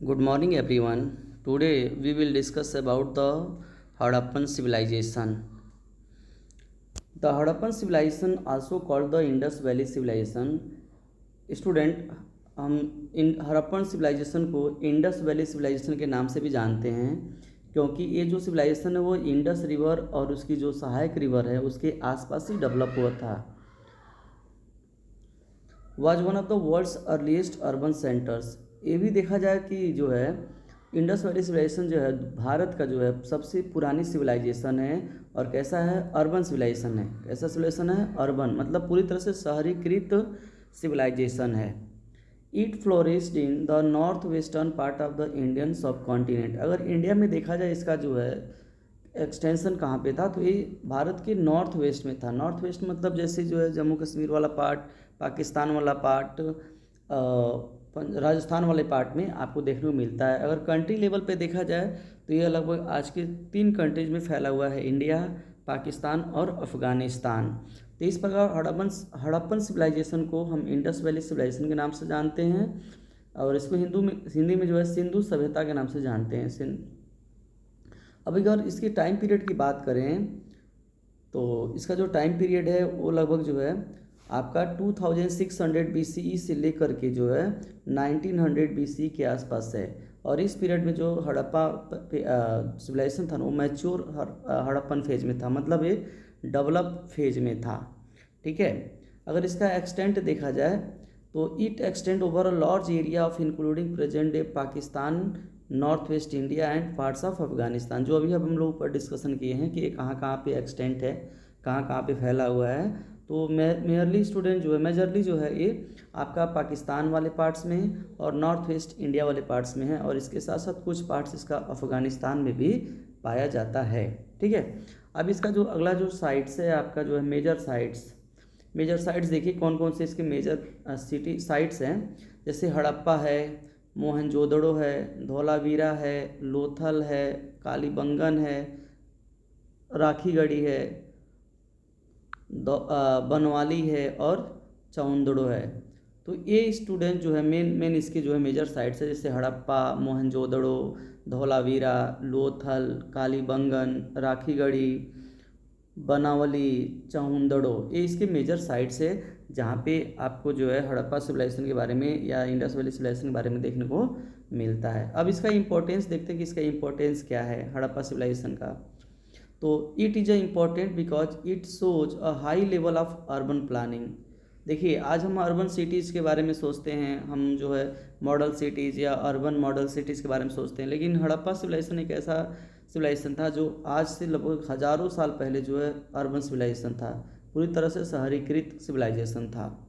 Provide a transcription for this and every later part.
Good morning, everyone. Today we will discuss about the Harappan civilization. The Harappan civilization, also called the Indus Valley civilization, student हम इन Harappan civilisation को Indus valley civilisation के नाम से भी जानते हैं, क्योंकि ये जो सिविलाइजेशन है वो इंडस रिवर और उसकी जो सहायक रिवर है उसके आसपास ही डेवलप हुआ था। Was one of the world's earliest urban centres. ये भी देखा जाए कि जो है इंडस वैली सिविलाइजेशन जो है भारत का जो है सबसे पुरानी सिविलाइजेशन है। और कैसा है? अर्बन सिविलाइजेशन है। कैसा सिविलाइजेशन है? अर्बन, मतलब पूरी तरह से शहरीकृत सिविलाइजेशन है। It flourished in the north western part of the Indian सब कॉन्टिनेंट। अगर इंडिया में देखा जाए इसका जो है एक्सटेंशन कहाँ पे था, तो ये भारत के नॉर्थ वेस्ट में था। नॉर्थ वेस्ट मतलब जैसे जो है जम्मू कश्मीर वाला पार्ट, पाकिस्तान वाला पार्ट, राजस्थान वाले पार्ट में आपको देखने को मिलता है। अगर कंट्री लेवल पे देखा जाए तो ये लगभग आज के 3 कंट्रीज में फैला हुआ है, इंडिया, पाकिस्तान और अफ़गानिस्तान। तो इस प्रकार हड़प्पन सिविलाइजेशन को हम इंडस वैली सिविलाइजेशन के नाम से जानते हैं, और इसको हिंदी में जो है सिंधु सभ्यता के नाम से जानते हैं। अब अगर इसकी टाइम पीरियड की बात करें तो इसका जो टाइम पीरियड है वो लगभग जो है आपका 2600 BCE से लेकर के जो है 1900 BCE के आसपास है। और इस पीरियड में जो हड़प्पा सिविलाइजेशन था ना वो मैच्योर हड़प्पन फेज में था, मतलब ये डेवलप फेज में था। ठीक है। अगर इसका एक्सटेंट देखा जाए तो it extend over a large area of including present day Pakistan, north west India and parts of Afghanistan. जो अभी हम लोग ऊपर डिस्कशन किए हैं कि कहाँ कहाँ पे एक्सटेंट है, कहाँ कहाँ पे फैला हुआ है। तो मेजरली जो है ये आपका पाकिस्तान वाले पार्ट्स में है और नॉर्थ वेस्ट इंडिया वाले पार्ट्स में है, और इसके साथ साथ कुछ पार्ट्स इसका अफगानिस्तान में भी पाया जाता है। ठीक है। अब इसका जो अगला जो साइट्स है आपका जो है मेजर साइट्स देखिए कौन कौन से इसके मेजर सिटी साइट्स हैं। जैसे हड़प्पा है, मोहनजोदड़ो है, धौलावीरा है, लोथल है, कालीबंगन है, राखीगढ़ी है, बनवाली है और चौंदड़ो है। तो ये स्टूडेंट जो है मेन इसके जो है मेजर साइट्स है, जैसे हड़प्पा, मोहनजोदड़ो, धौलावीरा, लोथल, कालीबंगन, राखीगढ़ी, बनावली, चाहुंदड़ो, ये इसके मेजर साइट्स है जहाँ पे आपको जो है हड़प्पा सिविलाइजेशन के बारे में या इंडस वैली सिविलाइजेशन के बारे में देखने को मिलता है। अब इसका इंपॉर्टेंस देखते हैं कि इसका इंपॉर्टेंस क्या है हड़प्पा सिविलाइजेशन का। तो it is a important because it shows a high level of urban planning. देखिए आज हम अर्बन सिटीज़ के बारे में सोचते हैं, हम जो है मॉडल सिटीज़ या अर्बन मॉडल सिटीज़ के बारे में सोचते हैं, लेकिन हड़प्पा सिविलाइजेशन एक ऐसा सिविलाइजेशन था जो आज से लगभग हज़ारों साल पहले जो है अर्बन सिविलाइजेशन था, पूरी तरह से शहरीकृत सिविलाइजेशन था।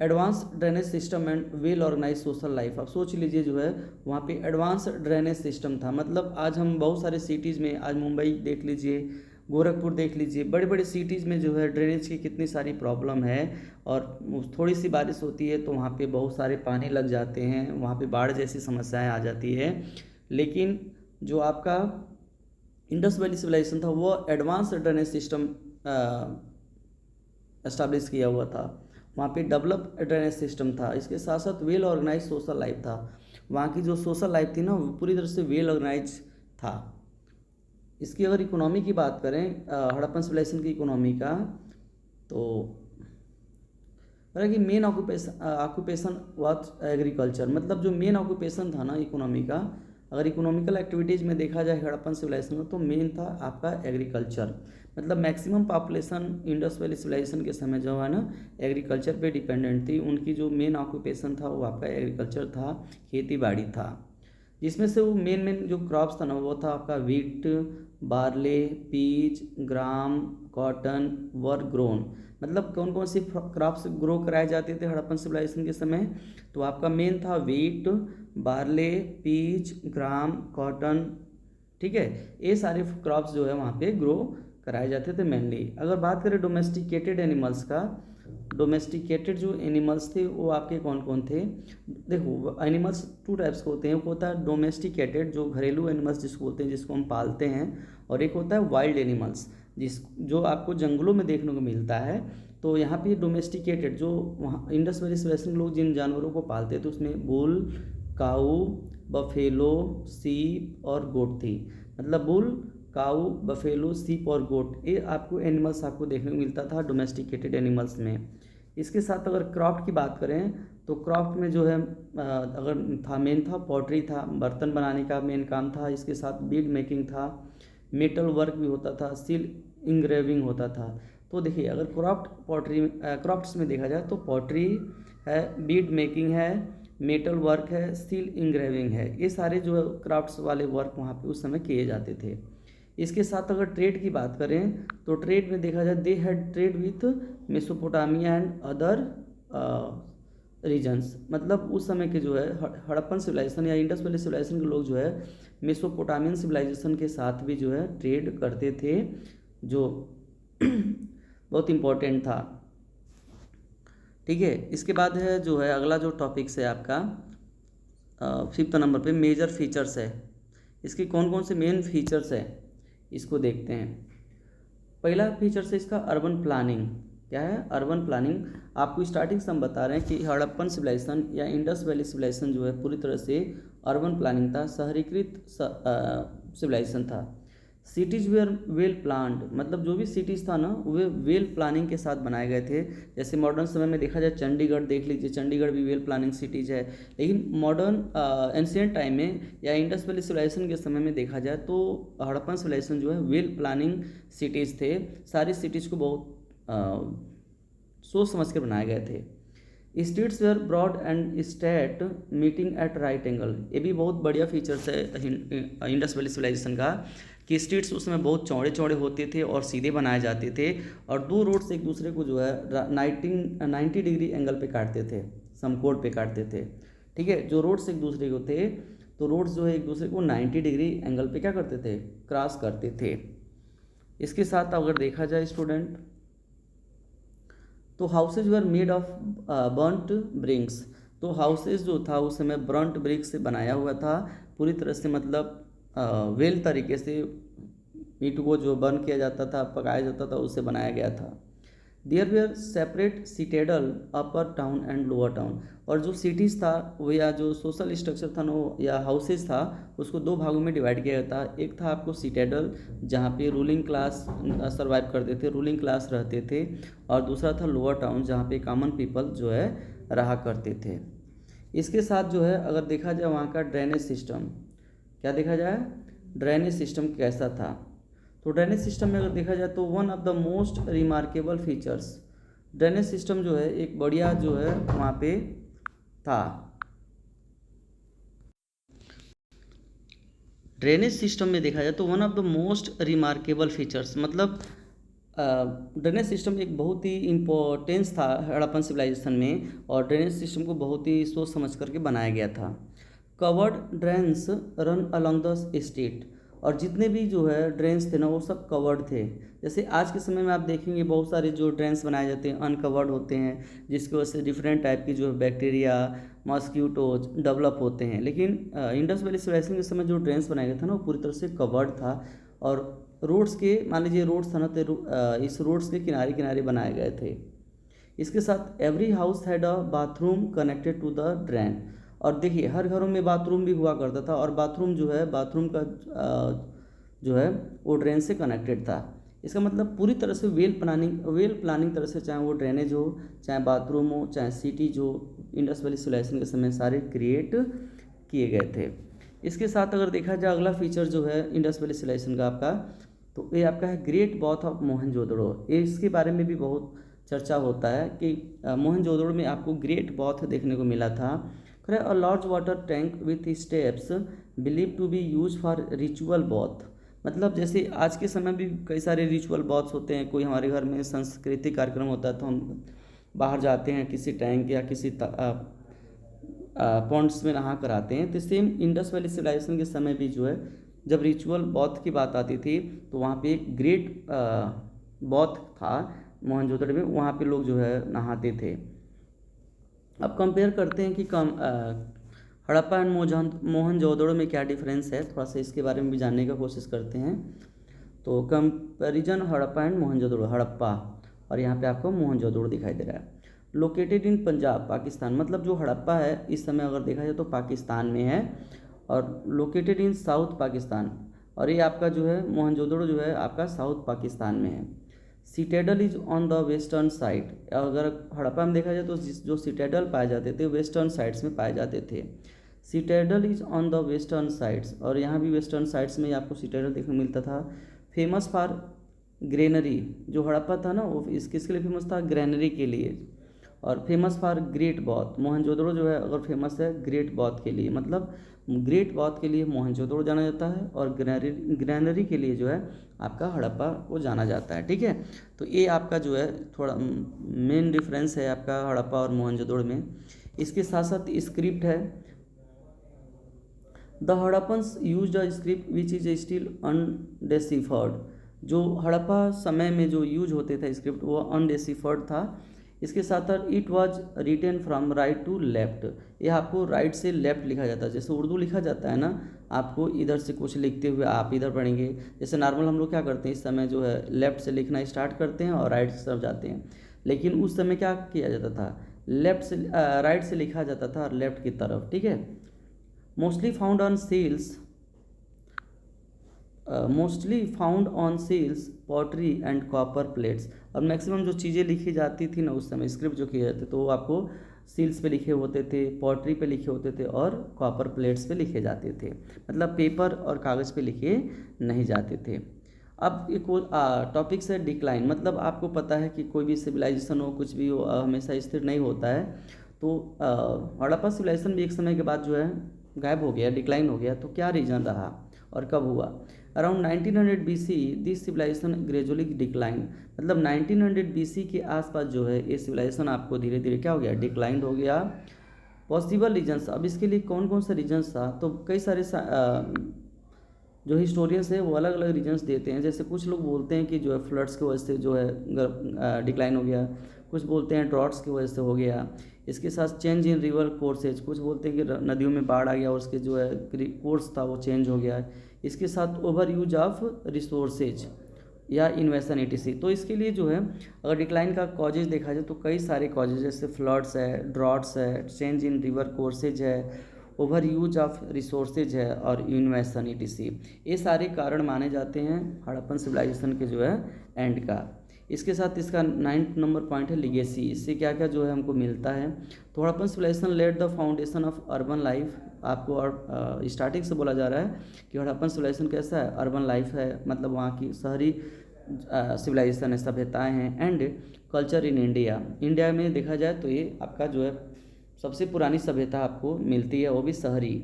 Advance drainage system and well organise social life. अब सोच लीजिए जो है वहाँ पे एडवांस ड्रेनेज सिस्टम था, मतलब आज हम बहुत सारे सिटीज़ में, आज मुंबई देख लीजिए, गोरखपुर देख लीजिए, बड़े बड़े सिटीज़ में जो है ड्रेनेज की कितनी सारी प्रॉब्लम है। और थोड़ी सी बारिश होती है तो वहाँ पे बहुत सारे पानी लग जाते हैं, वहाँ पे बाढ़ जैसी समस्याएं आ जाती है। लेकिन जो आपका इंडस वैली सिविलाइजेशन था वो एडवांस ड्रेनेज सिस्टम एस्टाब्लिश किया हुआ था, वहाँ पे डेवलप ड्रेनेज सिस्टम था, इसके साथ साथ वेल ऑर्गेनाइज सोशल लाइफ था। वहाँ की जो सोशल लाइफ थी ना वो पूरी तरह से वेल ऑर्गेनाइज था। इसकी अगर इकोनॉमी की बात करें हड़प्पन सिविलाइजेशन की इकोनॉमी का, तो कि मेन ऑक्यूपेशन वाज एग्रीकल्चर, मतलब जो मेन ऑक्यूपेशन था ना इकोनॉमी का, अगर इकोनॉमिकल एक्टिविटीज़ में देखा जाए हड़प्पन सिविलाइजेशन में तो मेन था आपका एग्रीकल्चर। मतलब maximum population Indus valley civilisation के समय जो है ना एग्रीकल्चर पे डिपेंडेंट थी, उनकी जो मेन ऑक्यूपेशन था वो आपका एग्रीकल्चर था, खेती बाड़ी था। जिसमें से वो मेन जो क्रॉप्स था ना वो था आपका wheat, barley, peach, gram, cotton were grown. मतलब कौन कौन सी क्रॉप्स ग्रो कराए जाते थे हड़प्पन सिविलाइजेशन के समय, तो आपका मेन था wheat, barley, peach, gram, cotton. ठीक है। ये सारे क्रॉप्स जो है वहाँ पे ग्रो कराए जाते थे मेनली। अगर बात करें डोमेस्टिकेटेड एनिमल्स का, डोमेस्टिकेटेड जो एनिमल्स थे वो आपके कौन कौन थे। देखो एनिमल्स 2 टाइप्स के होते हैं, एक होता है डोमेस्टिकेटेड जो घरेलू एनिमल्स जिसको बोलते हैं, जिसको हम पालते हैं, और एक होता है वाइल्ड एनिमल्स जो आपको जंगलों में देखने को मिलता है। तो यहाँ पे डोमेस्टिकेटेड जो वहाँ इंडस वैली सिविलाइजेशन लोग जिन जानवरों को पालते थे उसमें बुल, काऊ, बफेलो, सीप और गोट थी। मतलब बुल, काऊ, बफेलो, सीप और गोट, ये आपको एनिमल्स आपको देखने को मिलता था डोमेस्टिकेटेड एनिमल्स में। इसके साथ अगर क्रॉफ्ट की बात करें तो क्रॉफ्ट में जो है अगर था मेन था पॉटरी था, बर्तन बनाने का मेन काम था। इसके साथ बीड मेकिंग था, मेटल वर्क भी होता था, स्टील इंग्रेविंग होता था। तो देखिए अगर क्राफ्ट्स में देखा जाए तो पॉटरी है, बीड मेकिंग है, मेटल वर्क है, स्टील इंग्रेविंग है, ये सारे जो क्राफ्ट्स वाले वर्क वहाँ पे उस समय किए जाते थे। इसके साथ अगर ट्रेड की बात करें तो ट्रेड में देखा जाए they had trade with Mesopotamia and other regions. मतलब उस समय के जो है हड़प्पन सिविलाइजेशन या इंडस वैली सिविलाइजेशन के लोग जो है मेसोपोटामियन सिविलाइजेशन के साथ भी जो है ट्रेड करते थे, जो बहुत इम्पोर्टेंट था। ठीक है, इसके बाद है जो है अगला जो टॉपिक्स है आपका 5th नंबर पे मेजर फीचर्स है। इसके कौन कौन से मेन फीचर्स है इसको देखते हैं। पहला फीचर है इसका अर्बन प्लानिंग। क्या है? Urban planning. आपको स्टार्टिंग से हम बता रहे हैं कि हड़प्पन सिविलाइजेशन या इंडस वैली सिविलाइजेशन जो है पूरी तरह से अर्बन प्लानिंग था, शहरीकृत सिविलाइजेशन था। सिटीज़ वेयर वेल प्लान्ड, मतलब जो भी सिटीज़ था ना वे वेल प्लानिंग के साथ बनाए गए थे। जैसे मॉडर्न समय में देखा जाए चंडीगढ़ देख लीजिए, चंडीगढ़ भी वेल प्लानिंग सिटीज़ है। लेकिन मॉडर्न एंशिएंट टाइम में या इंडस वैली सिविलाइजेशन के समय में देखा जाए तो हड़प्पन सिविलाइजेशन जो है वेल प्लानिंग सिटीज़ थे। सारी सिटीज़ को बहुत सोच समझ कर बनाए गए थे। Streets were broad and straight meeting at right angle, ये भी बहुत बढ़िया फीचर्स है इंडस वैली सिविलाइजेशन का कि स्ट्रीट्स उसमें बहुत चौड़े चौड़े होते थे और सीधे बनाए जाते थे, और दो रोड्स एक दूसरे को जो है 90 डिग्री एंगल पे काटते थे, समकोण पे काटते थे। ठीक है, जो रोड्स एक दूसरे को थे तो रोड्स जो है एक दूसरे को 90 डिग्री एंगल पे क्या करते थे? क्रॉस करते थे। इसके साथ अगर देखा जाए स्टूडेंट तो houses were made of burnt bricks. तो हाउसेज जो था उस समय बर्न्ट ब्रिक्स से बनाया हुआ था पूरी तरह से, मतलब वेल तरीके से ईंट को जो बर्न किया जाता था, पकाया जाता था, उससे बनाया गया था। There were separate citadel upper town and lower town, और जो सिटीज़ था वो या जो सोशल स्ट्रक्चर था ना या हाउसेज था उसको दो भागों में डिवाइड किया गया था। एक था आपको सिटेडल जहाँ पे रूलिंग क्लास सर्वाइव करते थे, रूलिंग क्लास रहते थे, और दूसरा था लोअर टाउन जहाँ पे कॉमन पीपल जो है रहा करते थे। इसके साथ जो है अगर देखा जाए वहाँ का ड्रेनेज सिस्टम, क्या देखा जाए ड्रेनेज सिस्टम कैसा था, तो ड्रेनेज सिस्टम में अगर देखा जाए तो one of the most remarkable features, drainage system जो है एक बढ़िया जो है वहाँ पे था। ड्रेनेज सिस्टम में देखा जाए तो one of the most remarkable features, मतलब ड्रेनेज सिस्टम एक बहुत ही इम्पोर्टेंस था हड़प्पन सिविलाइजेशन में, और ड्रेनेज सिस्टम को बहुत ही सोच समझ करके बनाया गया था। Covered drains run along the street, और जितने भी जो है ड्रेन्स थे ना वो सब कवर्ड थे। जैसे आज के समय में आप देखेंगे बहुत सारे जो ड्रेन्स बनाए जाते हैं अनकवर्ड होते हैं, जिसकी वजह से डिफरेंट टाइप की जो बैक्टीरिया मॉस्क्यूटोज डेवलप होते हैं। लेकिन इंडस वैली सिविलाइजेशन के समय जो ड्रेन्स बनाया गया था ना वो पूरी तरह से कवर्ड था, और रोड्स के मान लीजिए रोड्स था ना तो इस रोड्स के किनारे किनारे बनाए गए थे। इसके साथ every house had a bathroom connected to the drain, और देखिए हर घरों में बाथरूम भी हुआ करता था, और बाथरूम जो है बाथरूम का जो है वो ड्रेन से कनेक्टेड था। इसका मतलब पूरी तरह से वेल प्लानिंग तरह से, चाहे वो ड्रेनेज हो, चाहे बाथरूम हो, चाहे सिटी जो इंडस वैली सिविलाइजेशन के समय सारे क्रिएट किए गए थे। इसके साथ अगर देखा जाए अगला फीचर जो है इंडस वैली सिविलाइजेशन का आपका, तो ये आपका है ग्रेट बॉथ ऑफ मोहनजोदड़ो। ये इसके बारे में भी बहुत चर्चा होता है कि मोहनजोदड़ो में आपको ग्रेट बॉथ देखने को मिला था। A large water tank with steps believe to be use for ritual bath, मतलब जैसे आज के समय भी कई सारे रिचुअल बॉथ्स होते हैं। कोई हमारे घर में सांस्कृतिक कार्यक्रम होता है तो हम बाहर जाते हैं किसी टैंक या किसी पॉन्ड्स में नहा कर आते हैं। तो सेम इंडस वैली सिविलाइजेशन के समय भी जो है जब रिचुअल बॉथ की बात आती थी तो वहाँ पे एक ग्रेट बॉथ था मोहनजोदड़ो में, वहाँ पे लोग जो है नहाते थे। अब कंपेयर करते हैं कि हड़प्पा एंड मोहनजोदड़ो में क्या डिफरेंस है, थोड़ा सा इसके बारे में भी जानने का कोशिश करते हैं। तो कंपैरिजन हड़प्पा एंड मोहनजोदड़ो, हड़प्पा और यहाँ पे आपको मोहनजोदड़ो दिखाई दे रहा है। लोकेटेड इन पंजाब पाकिस्तान, मतलब जो हड़प्पा है इस समय अगर देखा जाए तो पाकिस्तान में है, और लोकेटेड इन साउथ पाकिस्तान, और ये आपका जो है मोहनजोदड़ो जो है आपका साउथ पाकिस्तान में है। Citadel is on the western side, अगर हड़प्पा में देखा जाए तो जो सिटेडल पाए जाते थे वेस्टर्न साइड्स में पाए जाते थे। Citadel is on the western sides, और यहाँ भी वेस्टर्न साइड्स में ही आपको सिटेडल देखने को मिलता था। फेमस फॉर ग्रेनरी, जो हड़प्पा था ना वो किसके लिए फेमस था, ग्रेनरी के लिए। और famous for great both, Mohenjodaro जो है अगर फेमस है ग्रेट बॉथ के लिए, मतलब ग्रेट बॉथ के लिए मोहनजोदड़ो जाना जाता है, और ग्रेनरी के लिए जो है आपका हड़प्पा को जाना जाता है। ठीक है, तो ये आपका जो है थोड़ा मेन डिफरेंस है आपका हड़प्पा और मोहनजोदड़ो में। इसके साथ साथ स्क्रिप्ट है, the Harappans use a script which is still undeciphered, जो हड़प्पा समय में जो यूज होते थे स्क्रिप्ट वो अनडेसिफर्ड था। इसके साथ साथ it was written from right to left, यह आपको राइट से लेफ्ट लिखा जाता है। जैसे उर्दू लिखा जाता है ना, आपको इधर से कुछ लिखते हुए आप इधर पढ़ेंगे। जैसे नॉर्मल हम लोग क्या करते हैं इस समय जो है लेफ्ट से लिखना स्टार्ट करते हैं और राइट से तरफ जाते हैं, लेकिन उस समय क्या किया जाता था, लेफ्ट से राइट से लिखा जाता था और लेफ्ट की तरफ। ठीक है, mostly found on seals, mostly found on seals pottery and copper plates, और मैक्सिमम जो चीज़ें लिखी जाती थी ना उस समय स्क्रिप्ट जो किए जाते तो वो आपको सील्स पे लिखे होते थे, पॉटरी पे लिखे होते थे और कॉपर प्लेट्स पे लिखे जाते थे, मतलब पेपर और कागज़ पे लिखे नहीं जाते थे। अब एक टॉपिक्स है डिक्लाइन, मतलब आपको पता है कि कोई भी सिविलाइजेशन हो कुछ भी हो हमेशा स्थिर नहीं होता है। तो हड़प्पा सिविलाइजेशन भी एक समय के बाद जो है गायब हो गया, डिक्लाइन हो गया। तो क्या रीज़न रहा और कब हुआ? Around 1900 BC this civilisation gradually decline, मतलब 1900 BC के आसपास जो है ये सिविलाइजेशन आपको धीरे धीरे क्या हो गया, डिक्लाइन हो गया। पॉसिबल रीजन्स, अब इसके लिए कौन कौन सा रीजन्स था, तो कई सारे जो हिस्टोरियंस है वो अलग अलग रीजन्स देते हैं। जैसे कुछ लोग बोलते हैं कि जो है फ्लड्स की वजह से जो है डिक्लाइन हो गया, कुछ बोलते हैं ड्रॉट्स की वजह से हो गया। इसके साथ चेंज इन रिवर कोर्सेज, कुछ बोलते हैं कि नदियों में बाढ़ आ गया और उसके जो है कोर्स था वो चेंज हो गया। इसके साथ ओवर यूज ऑफ रिसोर्सेज या इन्वेशन etc। तो इसके लिए जो है अगर डिक्लाइन का कॉजेज देखा जाए तो कई सारे कॉजेज, जैसे फ्लड्स है, ड्रॉट्स है, चेंज इन रिवर कोर्सेज है, ओवर यूज ऑफ रिसोर्सेज है और इन्वेशन etc। ये सारे कारण माने जाते हैं हड़प्पन सिविलाइजेशन के जो है एंड का। इसके साथ इसका 9th नंबर पॉइंट है लिगेसी, इससे क्या क्या जो है हमको मिलता है। तो Harappan civilization led the foundation of urban life, आपको और स्टार्टिंग से बोला जा रहा है कि हड़प्पन सिविलाइजेशन कैसा है, अर्बन लाइफ है, मतलब वहाँ की शहरी सिविलाइजेशन है, सभ्यताएँ हैं। And culture in India, India में देखा जाए तो ये आपका जो है सबसे पुरानी सभ्यता आपको मिलती है, वो भी शहरी।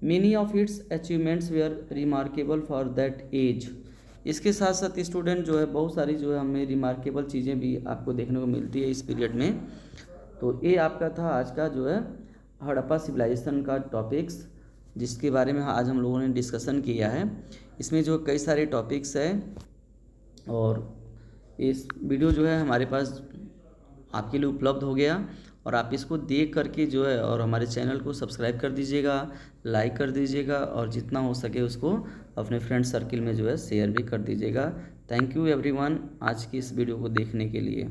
Many of its achievements were remarkable for that age, इसके साथ साथ स्टूडेंट जो है बहुत सारी जो है हमें रिमार्केबल चीज़ें भी आपको देखने को मिलती है इस पीरियड में। तो ये आपका था आज का जो है हड़प्पा सिविलाइजेशन का टॉपिक्स, जिसके बारे में आज हम लोगों ने डिस्कशन किया है। इसमें जो कई सारे टॉपिक्स हैं, और इस वीडियो जो है हमारे पास आपके लिए उपलब्ध हो गया, और आप इसको देख करके जो है और हमारे चैनल को सब्सक्राइब कर दीजिएगा, लाइक कर दीजिएगा, और जितना हो सके उसको अपने फ्रेंड सर्किल में जो है शेयर भी कर दीजिएगा। थैंक यू एवरीवन आज की इस वीडियो को देखने के लिए।